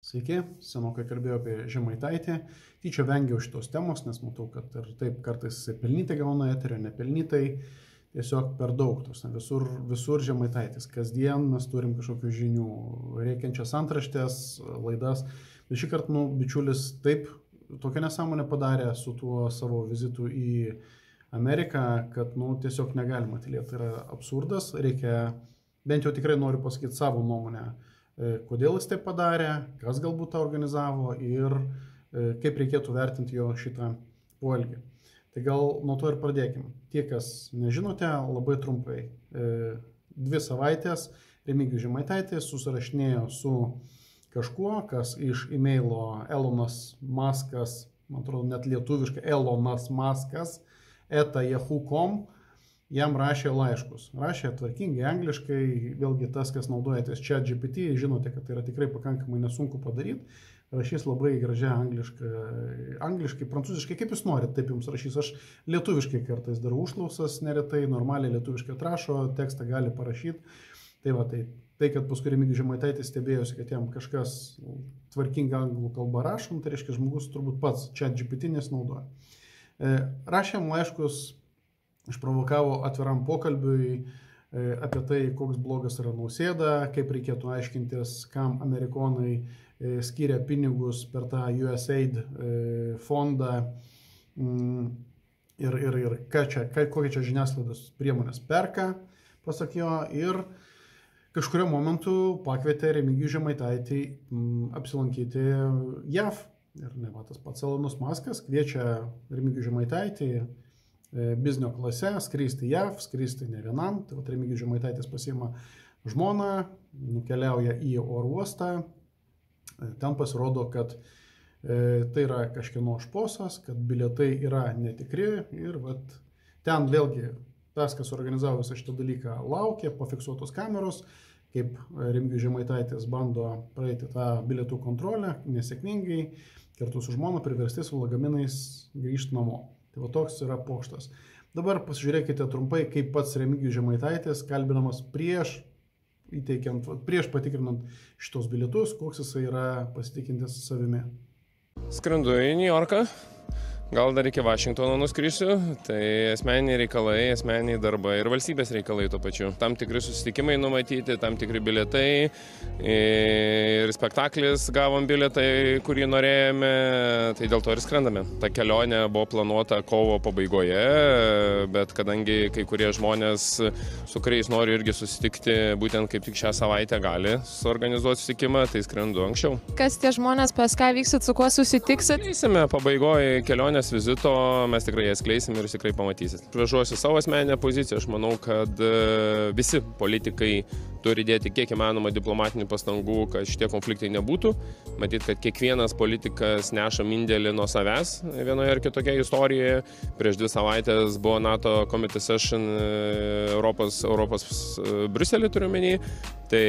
Sveiki, senokai kalbėjau apie Žemaitaitį. Tyčia vengiau šitos temos, nes matau, kad ir taip kartais jisai pelnytai gauna eterio, nepelnytai. Tiesiog per daug. Visur Žemaitaitis. Kasdien mes turim kažkokių žinių, reikiančias antraštės, laidas. Bet šį kartą, bičiulis taip tokią nesąmonę padarė su tuo savo vizitu į Ameriką, kad, tiesiog negalima tylėti. Tai yra absurdas. Reikia, bent jau tikrai noriu pasakyti savo nuomonę, kodėl jis taip padarė, kas galbūt tą organizavo ir kaip reikėtų vertinti jo šitą poelgį. Tai gal nuo to ir pradėkime. Tie, kas nežinote, labai trumpai. 2 savaitės Remigijus Žemaitaitis susirašinėjo su kažkuo, kas iš e-mailo Elonas Muskas, man atrodo net lietuviškai Elonas Muskas, @yahoo.com, jam rašė laiškus. Rašė tvarkingai angliškai, vėlgi tas, kas naudojatės ChatGPT, žinote, kad tai yra tikrai pakankamai nesunku padaryti. Rašys labai gražiai angliškai, prancūziškai, kaip jūs norit, taip jums rašys. Aš lietuviškai kartais darau užklausas, neretai, normaliai lietuviškai atrašo, tekstą gali parašyti. Tai, kad paskui Remigijus Žemaitaitis stebėjosi, kad jam kažkas tvarkinga anglų kalba rašom, tai reiškia žmogus turbūt pats ChatGPT nesinaudoja. Rašė jam laiškus, išprovokavo atviram pokalbiui apie tai, koks blogas yra Nausėda, kaip reikėtų aiškintis, kam amerikonai skiria pinigus per tą USAID fondą ir kokie čia žiniasklaidos priemonės perka, pasak jo, ir kažkurio momentu pakvietė Remigijų Žemaitaitį apsilankyti JAV. Ir ne va tas pats Elonas Muskas kviečia Remigijų Žemaitaitį biznio klase, skristi JAV, skristi ne vienam. Tai Remigijus Žemaitaitis pasiima žmoną, nukeliauja į oro uostą. Ten pasirodo, kad tai yra kažkieno šposas, kad bilietai yra netikri. Ir ten vėlgi tas, kas organizavo visą šitą dalyką, laukia pafiksuotos kameros, kaip Remigijus Žemaitaitis bando praeiti tą bilietų kontrolę nesėkmingai, kartu su žmona priversti su lagaminais grįžti namo. Tai toks yra pokštas. Dabar pasižiūrėkite trumpai, kaip pats Remigijus Žemaitaitis kalbinamas prieš patikrinant šitos bilietus, koks jisai yra pasitikintis savimi. Skrendu į New Yorką, gal dar iki Vašingtono nuskrisiu, tai asmeniniai reikalai, asmeniniai darbai ir valstybės reikalai tuo pačiu. Tam tikri susitikimai numatyti, tam tikri bilietai ir spektaklis gavom bilietai, kurį norėjome, tai dėl to ir skrendame. Ta kelionė buvo planuota kovo pabaigoje, bet kadangi kai kurie žmonės, su kuriais noriu irgi susitikti, būtent kaip tik šią savaitę gali suorganizuoti susitikimą, tai skrendu anksčiau. Kas tie žmonės, pas ką vyksit, su kuo susitiksit? Eisime pabaigoje kelionės vizito, mes tikrai jas kleisim ir jūs tikrai pamatysit. Vežuosi savo asmeninę poziciją, aš manau, kad visi politikai turi dėti kiek įmanoma diplomatinių pastangų, kad šitie konfliktai nebūtų. Matyt, kad kiekvienas politikas neša indėlį nuo savęs vienoje ar kitokioje istorijoje. Prieš 2 savaitės buvo NATO Committee Session Europos Briuselį turiu menį. Tai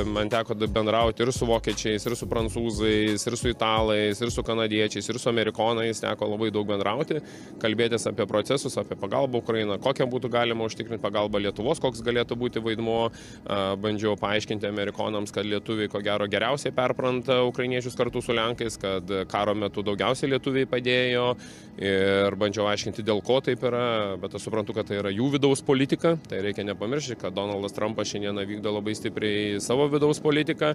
man teko bendrauti ir su vokiečiais, ir su prancūzais, ir su italais, ir su kanadiečiais, ir su amerikonais. Teko labai daug bendrauti, kalbėtis apie procesus, apie pagalbą Ukrainą, kokią būtų galima užtikrinti pagalbą Lietuvos, koks galėtų būti vaidmuo. Bandžiau paaiškinti amerikonams, kad lietuviai ko gero geriausiai perpranta ukrainiečius kartu su lenkais, kad karo metu daugiausiai lietuviai padėjo ir bandžiau aiškinti, dėl ko taip yra, bet aš suprantu, kad tai yra jų vidaus politika. Tai reikia nepamiršti, kad Donaldas Trumpas šiandieną vykdo labai stipriai savo vidaus politiką,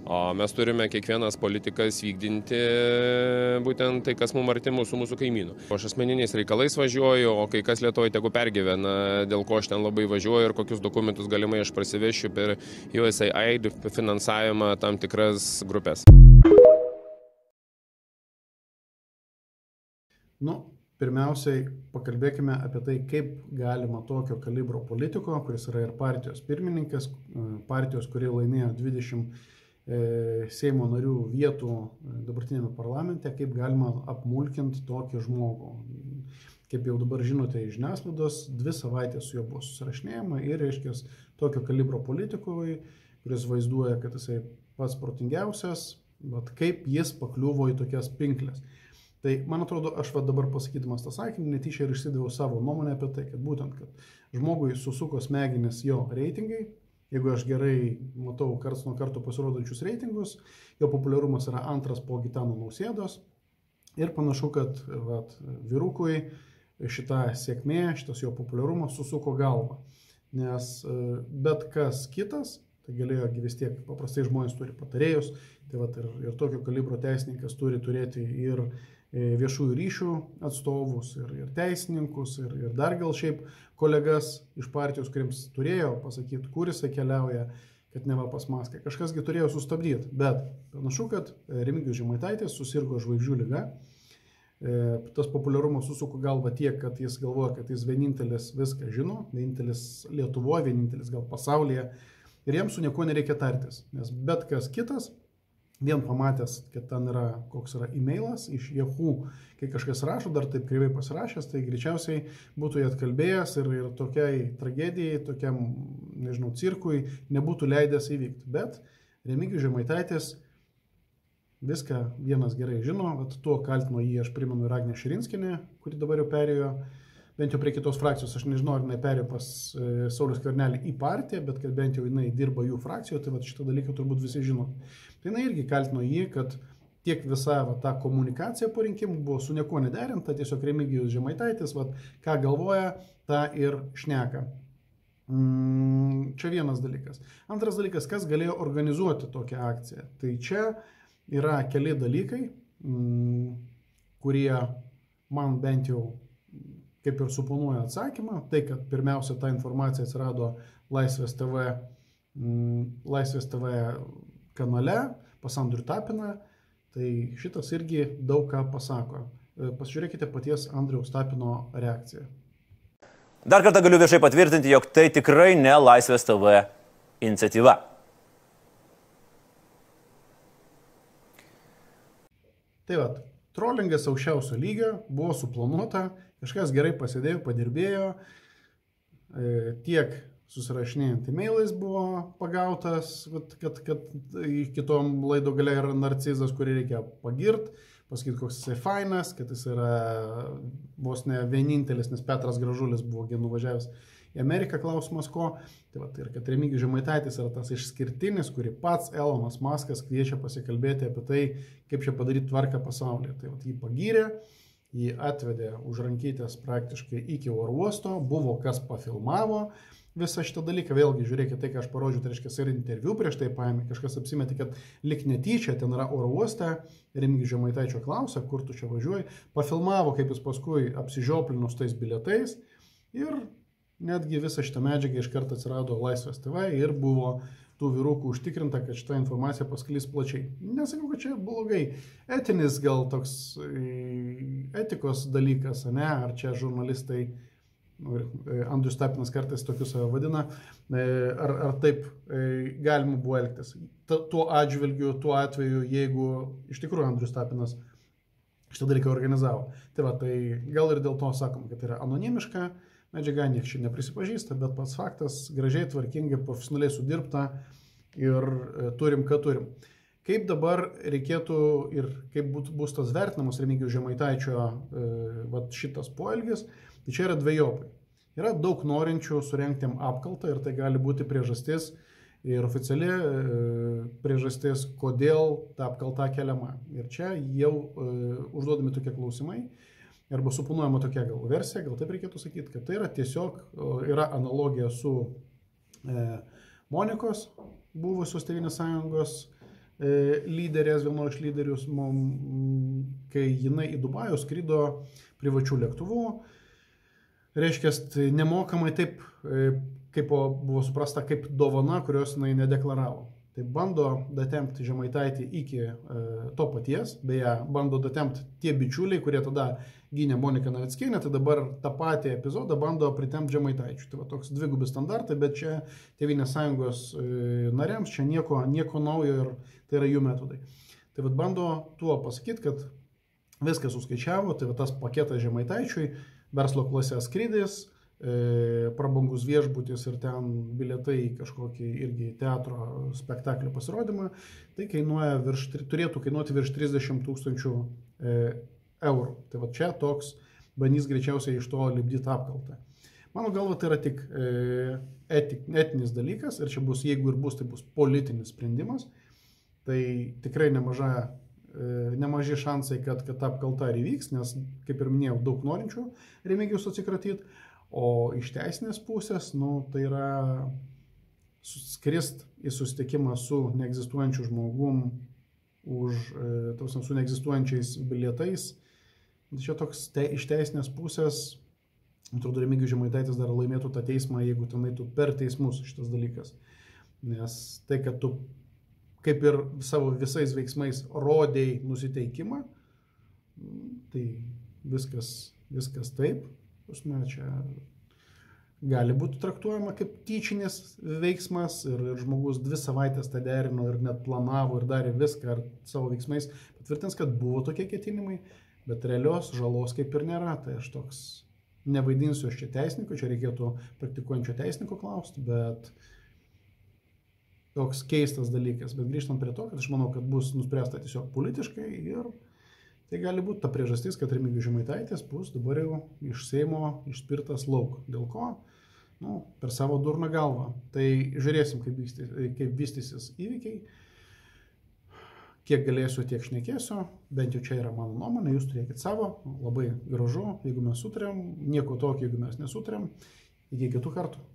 o mes turime kiekvienas politikas vykdinti būtent tai, kas mums arti mūsų kaimynų. Aš asmeniniais reikalais važiuoju, o kai kas Lietuvoje tegu pergyvena, dėl ko aš ten labai važiuoju ir kokius dokumentus galimai aš prasivešiu per USAID finansavimą tam tikras grupės. Pirmiausiai pakalbėkime apie tai, kaip galima tokio kalibro politiko, kuris yra ir partijos pirmininkas, partijos, kurie laimėjo 20 Seimo narių vietų dabartinėme parlamente, kaip galima apmulkinti tokį žmogų. Kaip jau dabar žinote iš žiniasklaidos, 2 savaitės su juo buvo susirašinėjama ir, reiškia, tokio kalibro politikui, kuris vaizduoja, kad jisai pats protingiausias, bet kaip jis pakliuvo į tokias pinklės. Tai, man atrodo, aš dabar pasakydamas tą sakinį, netyčia ir išsidaviau savo nuomonę apie tai, kad būtent, kad žmogui susuko smegenis jo reitingai, jeigu aš gerai matau karts nuo karto pasirodančius reitingus, jo populiarumas yra antras po Gitano Nausėdos ir panašu, kad vyrukui šita sėkmė, šitas jo populiarumas susuko galvą, nes bet kas kitas, tai galėjo vis tiek, paprastai žmonės turi patarėjus, tai ir tokio kalibro teisininkas turi turėti ir viešųjų ryšių atstovus, ir teisininkus, ir dar gal šiaip kolegas iš partijos, kuriems turėjo pasakyti, kur jisai keliauja, kad neva pas Maską. Kažkasgi turėjo sustabdyti, bet panašu, kad Remigijus Žemaitaitis susirgo žvaigždžių liga. Tas populiarumas susuko galvą tiek, kad jis galvoja, kad jis vienintelis viską žino, vienintelis Lietuvoje, vienintelis gal pasaulyje ir jiems su nieko nereikia tartis, nes bet kas kitas, vien pamatęs, kad ten yra, koks yra e-mailas iš Yahoo, kai kažkas rašo, dar taip kreivai pasirašęs, tai greičiausiai būtų jį atkalbėjęs ir tokiai tragedijai, tokiam, nežinau, cirkui nebūtų leidęs įvykti. Bet Remigijus Žemaitaitis viską vienas gerai žino, tuo kaltino jį, aš primenu, ir Agnė Širinskienė, kuri dabar jau perėjo, bent jau prie kitos frakcijos, aš nežinau, ar jinai perėjo pas Saulių Skvernelį į partiją, bet kad bent jau jinai dirba jų frakcijoje, tai šitą dalyką turbūt visi žino. Tai jinai irgi kaltino jį, kad tiek visa ta komunikacija po rinkimų buvo su nieko nederinta, tiesiog Remigijus Žemaitaitis, ką galvoja, tą ir šneka. Čia vienas dalykas. Antras dalykas, kas galėjo organizuoti tokią akciją. Tai čia yra keli dalykai, kurie man bent jau kaip ir suponuoja atsakymą. Tai, kad pirmiausia ta informacija atsirado Laisvės TV kanale pas Andrių Tapiną, tai šitas irgi daug ką pasako. Pasižiūrėkite paties Andriaus Tapino reakciją. Dar kartą galiu viešai patvirtinti, jog tai tikrai ne Laisvės TV iniciatyva. Tai trollingas aukščiausio lygio buvo suplanuota, kažkas gerai pasėdėjo, padirbėjo, tiek susirašinėjant e-mailais buvo pagautas, kad kitom laido gale yra narcizas, kurį reikia pagirti, pasakyti, koks jisai fainas, kad jis yra vos ne vienintelis, nes Petras Gražulis buvo nuvažiavęs į Ameriką, klausimas ko. Tai ir kad Remigijus Žemaitaitis yra tas išskirtinis, kurį pats Elonas Maskas kviečia pasikalbėti apie tai, kaip čia padaryti tvarką pasaulyje. Tai jį pagyrė, jį atvedė už rankytės praktiškai iki oro uosto, buvo kas pafilmavo visą šitą dalyką. Vėlgi, žiūrėkite, tai, ką aš parodžiau, tai reiškia, ir interviu prieš tai paėmė, kažkas apsimetė, kad lik netyčia ten yra oro uoste, Remigijus Žemaitaičio klausia, kur tu čia važiuoji, pafilmavo, kaip jis paskui apsižioplinus tais bilietais ir netgi visą šitą medžiagą iš karto atsirado Laisvės TV ir buvo tų vyrukų užtikrinta, kad šitą informaciją pasklis plačiai. Nesakau, kad čia blogai. Etinis gal toks etikos dalykas, ne? Ar čia žurnalistai, Andrius Tapinas kartais tokius save vadina, ar taip galima buvo elgtis. Tuo atžvilgiu, tuo atveju, jeigu iš tikrųjų Andrius Tapinas šitą dalyką organizavo. Tai gal ir dėl to sakom, kad yra anonimiška medžiaga, nieks čia neprisipažįsta, bet pats faktas gražiai, tvarkingai, profesionaliai sudirbta ir turim, ką turim. Kaip dabar reikėtų ir kaip bus tas vertinamas Remigijus Žemaitaičio šitas poelgis, tai čia yra dvejopai. Yra daug norinčių surengti apkaltą ir tai gali būti priežastis ir oficiali priežastis, kodėl ta apkalta keliama. Ir čia jau užduodami tokie klausimai. Arba suponuojama tokia gal versija, gal taip reikėtų sakyti, kad tai yra tiesiog yra analogija su Monikos buvusios Tėvynės Sąjungos lyderės, vieno iš lyderius, kai jinai į Dubajų skrido privačių lėktuvų, reiškia, nemokamai taip, kaip buvo suprasta, kaip dovana, kurios jinai nedeklaravo. Tai bando datempti Žemaitaitį iki to paties, beje, bando datempti tie bičiuliai, kurie tada gynė Moniką Navickienę, tai dabar tą patį epizodą bando pritempti Žemaitaičių. Tai toks dvigubi standartai, bet čia Tėvynės Sąjungos nariams čia nieko naujo ir tai yra jų metodai. Tai bando tuo pasakyti, kad viską suskaičiavo, tai tas paketas Žemaitaičiui, verslo klasės skrydis, prabangus viešbutis ir ten bilietai kažkokį irgi teatro spektaklio pasirodymą, tai turėtų kainuoti virš 30 000 eurų. Tai čia toks bandys greičiausiai iš to lipdyti apkaltą. Mano galva tai yra tik etinis dalykas ir čia bus, jeigu ir bus, tai bus politinis sprendimas. Tai tikrai nemaži šansai, kad ta apkalta ir įvyks, nes, kaip ir minėjau, daug norinčių Remigijus atsikratyti, o iš teisinės pusės, tai yra skrist į susitikimą su neegzistuojančiu žmogum su neegzistuojančiais bilietais. Čia toks iš teisinės pusės, atrodo, Remigijus Žemaitaitis dar laimėtų tą teismą, jeigu ten eitų per teismus šitas dalykas. Nes tai, kad tu kaip ir savo visais veiksmais rodėjai nusiteikimą, tai viskas taip. Čia gali būti traktuojama kaip tyčinis veiksmas ir žmogus 2 savaitės tą derino ir net planavo ir darė viską ir savo veiksmais patvirtins, kad buvo tokie ketinimai, bet realios žalos kaip ir nėra. Tai aš toks nevaidinsiu aš čia teisininko, čia reikėtų praktikuojančio teisininko klausti, bet toks keistas dalykas. Bet grįžtant prie to, kad aš manau, kad bus nuspręsta tiesiog politiškai ir tai gali būti ta priežastis, kad Remigijus Žemaitaitis bus dabar jau iš Seimo išspirtas lauk. Dėl ko? Per savo durną galvą. Tai žiūrėsim, kaip vystysis įvykiai. Kiek galėsiu, tiek šnekėsiu. Bent jau čia yra mano nuomonė, jūs turėkit savo. Labai gražu, jeigu mes sutarėm. Nieko tokio, jeigu mes nesutarėm. Iki kitų kartų.